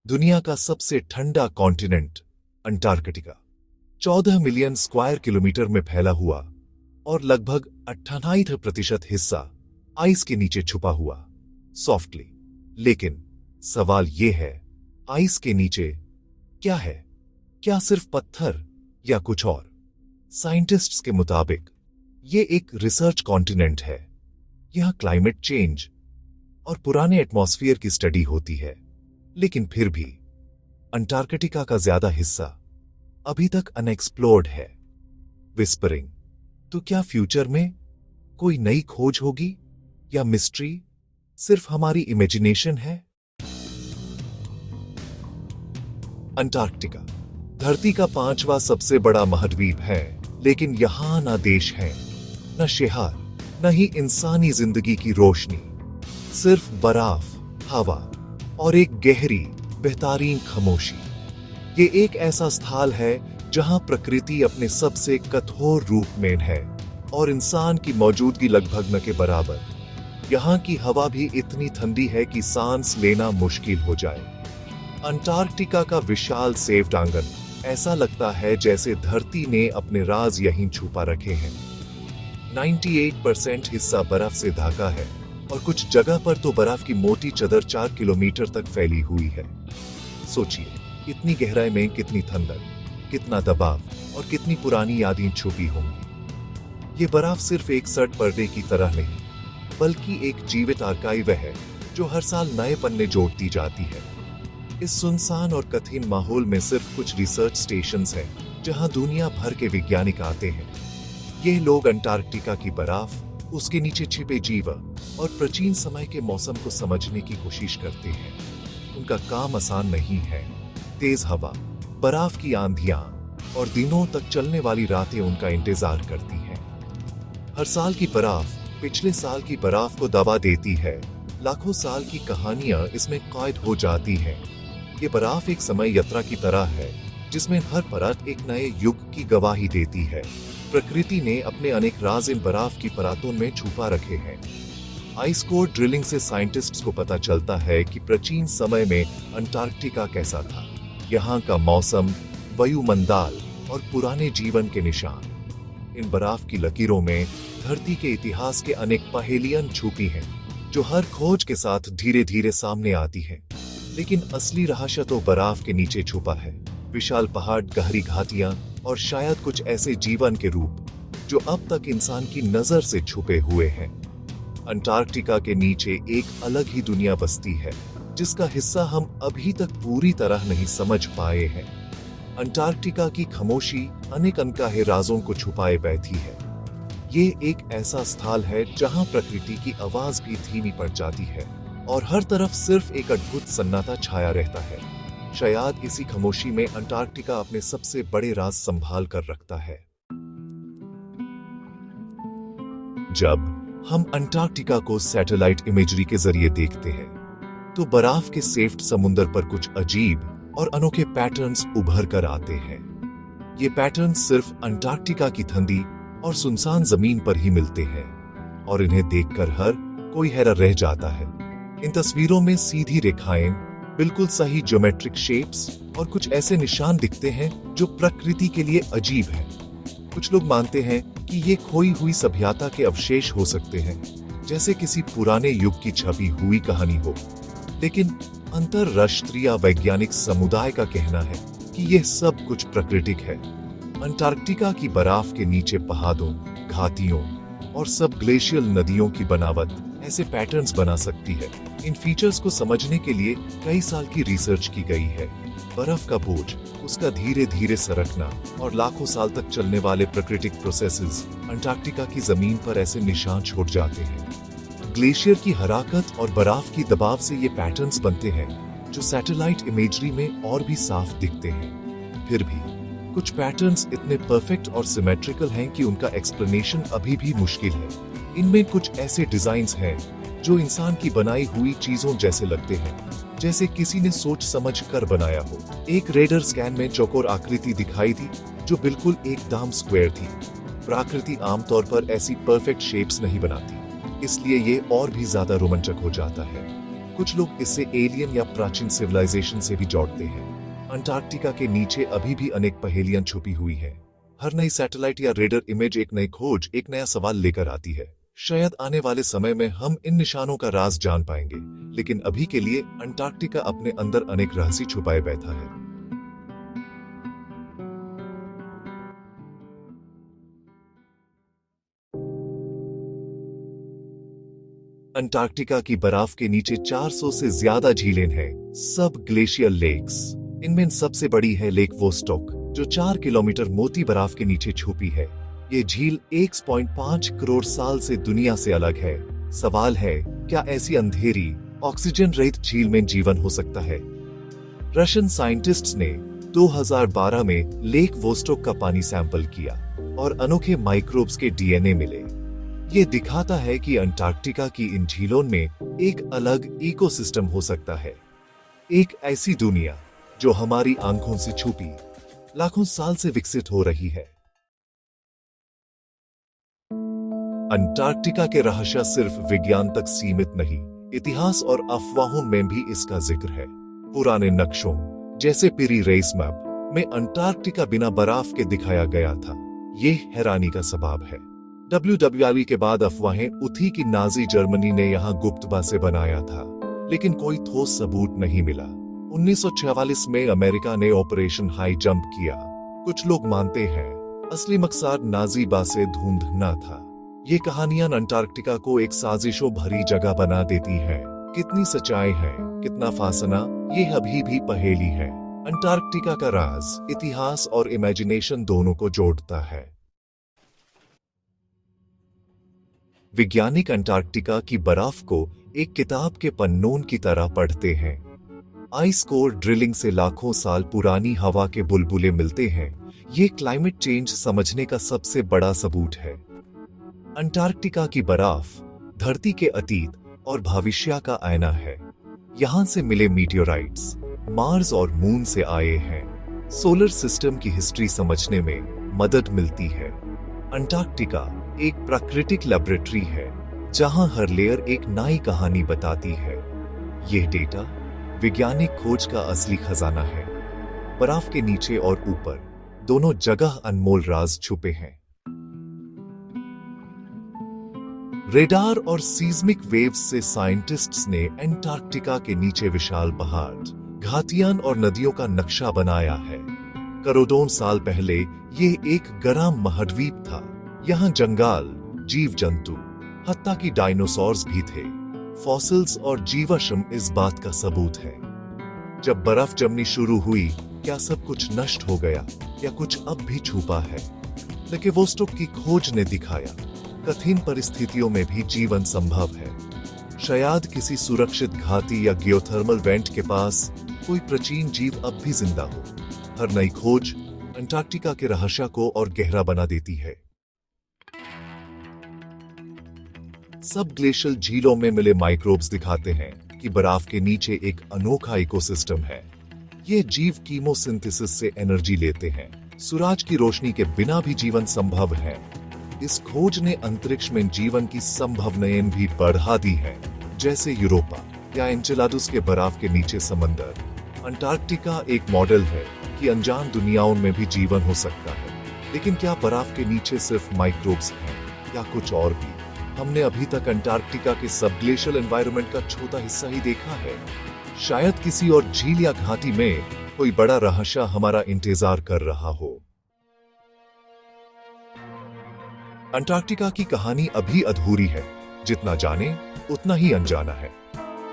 दुनिया का सबसे ठंडा continent Antarctica 14 million square kilometre में फैला हुआ और लगभग 98% हिस्सा आइस के नीचे छुपा हुआ सॉफ्टली। लेकिन सवाल यह है, आइस के नीचे क्या है? क्या सिर्फ पत्थर या कुछ और? साइंटिस्ट्स के मुताबिक ये एक रिसर्च कॉन्टिनेंट है। यहां क्लाइमेट चेंज और पुराने एटमॉस्फेयर की स्टडी होती है, लेकिन फिर भी अंटार्कटिका का ज्यादा हिस्सा अभी तक अनएक्सप्लोर्ड है। विस्परिंग, तो क्या फ्यूचर में कोई नई खोज होगी या मिस्ट्री सिर्फ हमारी इमेजिनेशन है? अंटार्कटिका धरती का 5वां सबसे बड़ा महाद्वीप है, लेकिन यहां ना देश है, न शहर, न ही इंसानी जिंदगी की रोशनी। सिर्फ बर्फ, हवा और एक गहरी बेहतरीन खामोशी। ये एक ऐसा स्थल है जहां प्रकृति अपने सबसे कठोर रूप में है और इंसान की मौजूदगी लगभग न के बराबर। यहां की हवा भी इतनी ठंडी है कि सांस लेना मुश्किल हो जाए। अंटार्कटिका का विशाल सेफ्ट आंगन ऐसा लगता है जैसे धरती ने अपने राज यहीं छुपा रखे हैं। 98% हिस्सा बर्फ से ढका है और कुछ जगह पर तो बर्फ की मोटी चादर 4 किलोमीटर तक फैली हुई है। सोचिए, इतनी गहराई में कितनी ठंडक, कितना दबाव और कितनी पुरानी यादें छुपी होंगी। ये बर्फ सिर्फ एक सर्द पर्दे की तरह नहीं, बल्कि एक जीवित आर्काइव है जो हर साल नए पन्ने जोड़ती जाती है। इस सुनसान और कठिन माहौल में सिर्फ कुछ रिसर्च स्टेशंस हैं जहां दुनिया भर के वैज्ञानिक आते हैं। ये लोग अंटार्कटिका की बर्फ, उसके नीचे छिपे जीवन और प्राचीन समय के मौसम को समझने की कोशिश करते हैं। उनका काम आसान नहीं है। तेज हवा, बर्फ की आंधियां और दिनों तक चलने वाली रातें उनका इंतजार करती हैं। हर साल की बर्फ पिछले साल की बर्फ को दबा देती है। लाखों साल की कहानियां इसमें कैद हो जाती हैं। ये बर्फ एक समय यात्रा की तरह है जिसमें हर परत एक नए युग की गवाही देती है। प्रकृति ने अपने अनेक राज इन बर्फ की परतों में छुपा रखे हैं। आइस कोर ड्रिलिंग से साइंटिस्ट्स को पता चलता है कि प्राचीन समय में अंटार्कटिका कैसा था। यहाँ का मौसम, वायुमंडल और पुराने जीवन के निशान। इन बर्फ की लकीरों में धरती के इतिहास के अनेक पहेलियां छुपी हैं, जो हर खोज के साथ धीरे धीरे सामने आती हैं। लेकिन असली रहस्य तो बर्फ के नीचे छुपा है। विशाल पहाड़, गहरी घाटियां और शायद कुछ ऐसे जीवन के रूप जो अब तक इंसान की नजर से छुपे हुए हैं। अंटार्कटिका के नीचे एक अलग ही दुनिया बसती है, जिसका हिस्सा हम अभी तक पूरी तरह नहीं समझ पाए हैं। अंटार्कटिका की खामोशी अनेक अनकहे राजों को छुपाए बैठी है। ये एक ऐसा स्थल है जहां प्रकृति की आवाज भी धीमी पड़ जाती है और हर तरफ सिर्फ एक अद्भुत सन्नाटा छाया रहता है। शायद इसी खामोशी में अंटार्कटिका अपने सबसे बड़े राज संभाल कर रखता है। जब हम अंटार्कटिका को सैटेलाइट इमेजरी के जरिए देखते हैं, तो बर्फ के सेफ्ट समुद्र पर कुछ अजीब और अनोखे पैटर्न्स उभर कर आते हैं। ये पैटर्न्स सिर्फ अंटार्कटिका की ठंडी और सुनसान जमीन पर ही मिलते हैं और इन्हें देखकर हर कोई हैरान रह जाता है। इन तस्वीरों में सीधी रेखाएं, बिल्कुल सही ज्योमेट्रिक शेप्स और कुछ ऐसे निशान दिखते हैं जो प्रकृति के लिए अजीब है। कुछ लोग मानते हैं कि ये खोई हुई सभ्यता के अवशेष हो सकते हैं, जैसे किसी पुराने युग की छपी हुई कहानी हो। लेकिन अंतरराष्ट्रीय वैज्ञानिक समुदाय का कहना है कि यह सब कुछ प्राकृतिक है। अंटार्कटिका की बर्फ के नीचे पहाड़ों, घाटियों और सब ग्लेशियल नदियों की बनावट ऐसे पैटर्न्स बना सकती है। इन फीचर्स को समझने के लिए कई साल की रिसर्च की गई है। बर्फ का बोझ, उसका धीरे धीरे सरकना और लाखों साल तक चलने वाले प्राकृतिक प्रोसेसेस अंटार्कटिका की जमीन पर ऐसे निशान छोड़ जाते हैं। ग्लेशियर की हरकत और बर्फ की दबाव से ये पैटर्न्स बनते हैं, जो सैटेलाइट इमेजरी में और भी साफ दिखते हैं। फिर भी कुछ पैटर्न्स इतने परफेक्ट और सिमेट्रिकल हैं कि उनका एक्सप्लेनेशन अभी भी मुश्किल है। इनमें कुछ ऐसे डिजाइन्स हैं जो इंसान की बनाई हुई चीजों जैसे लगते हैं, जैसे किसी ने सोच समझ कर बनाया हो। एक रेडर स्कैन में चौकोर आकृति दिखाई दी जो बिल्कुल एकदम स्क्वायर थी। प्रकृति आमतौर पर ऐसी परफेक्ट शेप्स नहीं बनाती, इसलिए ये और भी ज्यादा रोमांचक हो जाता है। कुछ लोग इसे एलियन या प्राचीन सिविलाइजेशन से भी जोड़ते हैं। अंटार्कटिका के नीचे अभी भी अनेक पहेलियां छुपी हुई हैं। हर नई सैटेलाइट या रेडर इमेज एक नई खोज, एक नया सवाल लेकर आती है। शायद आने वाले समय में हम इन निशानों का राज जान पाएंगे, लेकिन अभी के लिए अंटार्कटिका अपने अंदर अनेक रहस्य छुपाए बैठा है। अंटार्कटिका की बर्फ के नीचे 400 से ज्यादा झीलें हैं, सब ग्लेशियल लेक्स। इनमें सबसे बड़ी है लेक वोस्टॉक, जो 4 किलोमीटर मोटी बर्फ के नीचे छुपी है। ये झील 1.5 करोड़ साल से दुनिया से अलग है। सवाल है, क्या ऐसी अंधेरी, ऑक्सीजन रहित झील में जीवन हो सकता है? रशियन साइंटिस्ट्स ने 2012 में लेक वोस्टॉक का पानी सैंपल किया और अनोखे माइक्रोब्स के डीएनए मिले। ये दिखाता है कि अंटार्कटिका की इन झीलों में एक अलग इकोसिस्टम हो सकता है, एक ऐसी दुनिया जो हमारी आंखों से छुपी, लाखों साल से विकसित हो रही है। अंटार्कटिका के रहस्य सिर्फ विज्ञान तक सीमित नहीं, इतिहास और अफवाहों में भी इसका जिक्र है। पुराने नक्शों जैसे पिरी रेस मैप में अंटार्कटिका बिना बर्फ के दिखाया गया था। ये हैरानी का सबब है। WWII के बाद अफवाहें उठी कि नाजी जर्मनी ने यहां गुप्त बासे बनाया था, लेकिन कोई ठोस सबूत नहीं मिला। 1946 में अमेरिका ने ऑपरेशन हाई जंप किया। कुछ लोग मानते हैं असली मकसद नाजी बासे ढूंढना था। ये कहानियां अंटार्कटिका को एक साजिशों भरी जगह बना देती हैं। कितनी सच्चाई है, कितना फासना, ये अभी भी पहेली है। अंटार्कटिका का राज इतिहास और इमेजिनेशन दोनों को जोड़ता है। वैज्ञानिक अंटार्कटिका की बर्फ को एक किताब के पन्नों की तरह पढ़ते हैं। आइस कोर ड्रिलिंग से लाखों साल पुरानी हवा के बुलबुले मिलते हैं। ये क्लाइमेट चेंज समझने का सबसे बड़ा सबूत है। अंटार्कटिका की बर्फ धरती के अतीत और भविष्य का आईना है। यहां से मिले मीटियोराइट्स मार्स और मून से आए हैं। सोलर सिस्टम की हिस्ट्री समझने में मदद मिलती है। अंटार्कटिका एक प्राकृतिक लेबोरेटरी है, जहां हर लेयर एक नई कहानी बताती है। यह डेटा वैज्ञानिक खोज का असली खजाना है। बर्फ के नीचे और ऊपर दोनों जगह अनमोल राज छुपे हैं। रेडार और सीस्मिक वेव्स से साइंटिस्ट्स ने अंटार्कटिका के नीचे विशाल पहाड़, घाटियां और नदियों का नक्शा बनाया है। करोड़ों साल पहले ये एक गर्म महाद्वीप था। यहाँ जंगल, जीव जंतु, हत्ता कि डायनासोर्स भी थे। फॉसिल्स और जीवाश्म इस बात का सबूत है। जब बर्फ जमनी शुरू हुई, क्या सब कुछ नष्ट हो गया या कुछ अब भी छुपा है? लेकिन वोस्टॉक की खोज ने दिखाया कठिन परिस्थितियों में भी जीवन संभव है। शायद किसी सुरक्षित घाटी या जियोथर्मल वेंट के पास कोई प्राचीन जीव अब भी जिंदा हो। हर नई खोज अंटार्कटिका के रहस्य को और गहरा बना देती है। सब ग्लेशियल झीलों में मिले माइक्रोब्स दिखाते हैं कि बर्फ के नीचे एक अनोखा इकोसिस्टम है। ये जीव कीमोसिंथेसिस से एनर्जी लेते हैं। सूरज की रोशनी के बिना भी जीवन संभव है। इस खोज ने अंतरिक्ष में जीवन की संभावनाएं भी बढ़ा दी हैं, जैसे यूरोपा या एन्सेलाडस के बर्फ के नीचे समंदर। अंटार्कटिका एक मॉडल है कि अनजान दुनियाओं में भी जीवन हो सकता है। लेकिन क्या बर्फ के नीचे सिर्फ माइक्रोब्स हैं या कुछ और भी? हमने अभी तक अंटार्कटिका के सबग्लेशियल एनवायरनमेंट का छोटा हिस्सा ही देखा है। शायद किसी और झील या घाटी में कोई बड़ा रहस्य हमारा इंतजार कर रहा हो। अंटार्कटिका की कहानी अभी अधूरी है। जितना जाने उतना ही अनजाना है।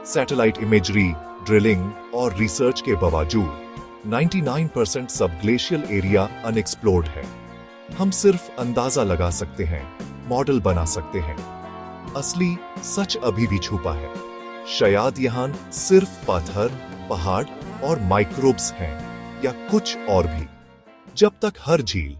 सैटेलाइट इमेजरी, ड्रिलिंग और रिसर्च के बावजूद 99% सबग्लेशियल एरिया अनएक्सप्लोर्ड है। हम सिर्फ अंदाजा लगा सकते हैं, मॉडल बना सकते हैं। असली सच अभी भी छुपा है। शायद यहाँ सिर्फ पत्थर, पहाड़ और माइक्रोब्स हैं, या कुछ और भी। जब तक हर झील